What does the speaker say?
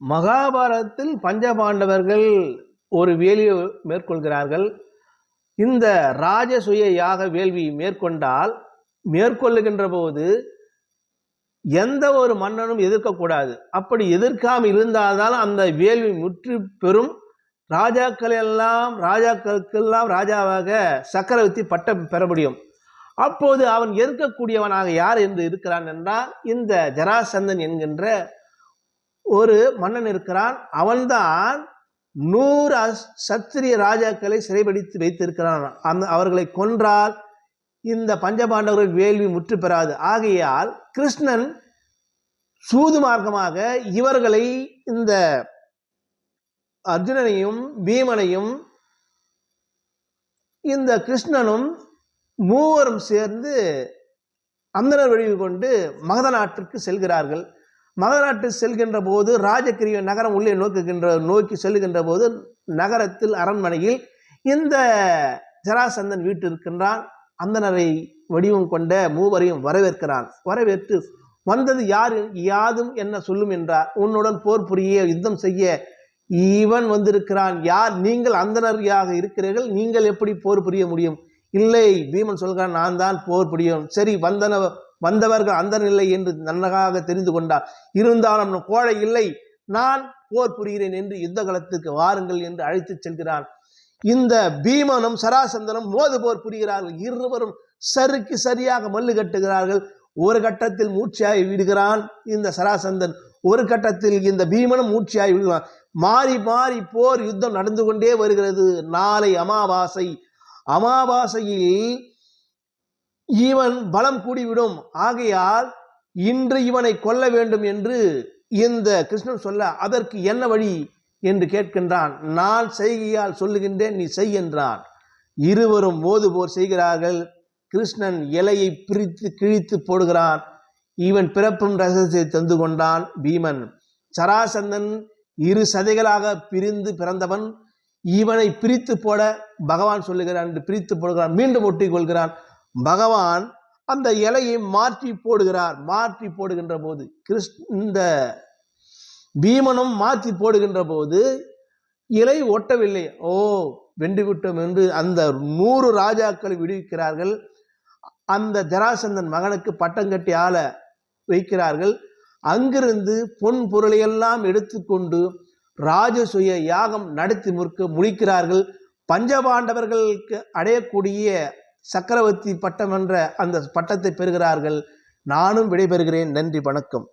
மகாபாரதத்தில் பஞ்சபாண்டவர்கள் ஒரு வேள்வியை மேற்கொள்கிறார்கள். இந்த ராஜசூய யாக வேள்வி மேற்கொள்ளுகின்ற போது எந்த ஒரு மன்னனும் எதிர்க்கக்கூடாது. அப்படி எதிர்க்காமல் இருந்தால்தான் அந்த வேள்வி முற்று பெறும். ராஜாக்களுக்கெல்லாம் ராஜாவாக சக்கரவர்த்தி பட்டம் பெற முடியும். அப்போது அவன் எதிர்க்கக்கூடியவனாக யார் என்று இருக்கிறான் என்றால் இந்த ஜராசந்தன் என்கின்ற ஒரு மன்னன் இருக்கிறான். அவன்தான் 100 சத்திரிய ராஜாக்களை சிறைபிடித்து வைத்திருக்கிறான். அவர்களை கொன்றால் இந்த பஞ்சபாண்டவர்கள் வேள்வி முற்று பெறாது. ஆகையால் கிருஷ்ணன் சூது மார்க்கமாக இவர்களை இந்த அர்ஜுனனையும் பீமனையும் இந்த கிருஷ்ணனும் மூவரும் சேர்ந்து அந்தனர் வடிவு கொண்டு மகத நாட்டிற்கு செல்கிறார்கள். மகத நாட்டுக்கு செல்கின்ற போது ராஜகிரிய நகரம் உள்ளே நோக்கி செல்கின்ற போது நகரத்தில் அரண்மனையில் இந்த ஜராசந்தன் வீட்டு இருக்கின்றான். அந்தனரை வடிவம் கொண்ட மூவரையும் வரவேற்கிறான். வரவேற்று வந்தது யார் யாதும் என்ன சொல்லும் என்றார். உன்னுடன் போர் புரிய யுத்தம் செய்ய இவன் வந்திருக்கிறான். யார்? நீங்கள் அந்தனரியாக இருக்கிறீர்கள், நீங்கள் எப்படி போர் புரிய முடியும்? இல்லை, பீமன் சொல்கிறான், நான் தான் போர் புரியும். சரி, வந்தவர்கள் அந்தனர் இல்லை என்று நன்றாக தெரிந்து கொண்டார். இருந்தாலும் கோழை இல்லை, நான் போர் புரிகிறேன் என்று யுத்த களத்துக்கு வாருங்கள் என்று அழைத்து செல்கிறான். இந்த பீமனும் சராசந்தனும் மோது போர் புரிகிறார்கள். இருவரும் சருக்கு சரியாக மல்லு கட்டுகிறார்கள். ஒரு கட்டத்தில் மூச்சியாய் விடுகிறான் இந்த சராசந்தன், ஒரு கட்டத்தில் இந்த பீமனும் மூச்சியாய் விடுகிறான். மாறி மாறி போர் யுத்தம் நடந்து கொண்டே வருகிறது. நாளை அமாவாசையில் இவன் பலம் கூடிவிடும். ஆகையால் இன்று இவனை கொல்ல வேண்டும் என்று இந்த கிருஷ்ணன் சொல்ல, அதற்கு என்ன வழி என்று கேட்கின்றான். நான் செய்கையால் சொல்லுகின்றேன், நீ செய் என்றான். இருவரும் மோது போர் செய்கிறார்கள். கிருஷ்ணன் இலையை பிரித்து கிழித்து போடுகிறான். இவன் பிறப்பும் ரகசியத்தை தந்து கொண்டான் பீமன். சராசந்தன் 2 சதைகளாக பிரிந்து பிறந்தவன். இவனை பிரித்து போட பகவான் சொல்லுகிறான் என்று பிரித்து போடுகிறான். மீண்டும் ஒட்டி கொள்கிறான். பகவான் அந்த இலையை மாற்றி போடுகிறார். மாற்றி போடுகின்ற போது இந்த பீமனும் மாற்றி போடுகின்ற போது இலை ஒட்டவில்லை. ஓ, வென்று விட்டோம் என்று அந்த 100 ராஜாக்களை விடுவிக்கிறார்கள். அந்த ஜராசந்தன் மகனுக்கு பட்டம் கட்டி ஆள வைக்கிறார்கள். அங்கிருந்து பொன் பொருளையெல்லாம் எடுத்துக்கொண்டு ராஜசூய யாகம் நடத்தி முடிக்கிறார்கள். பஞ்சபாண்டவர்களுக்கு அடையக்கூடிய சக்கரவர்த்தி பட்டம் என்ற அந்த பட்டத்தை பெறுகிறார்கள். நானும் விடைபெறுகிறேன். நன்றி, வணக்கம்.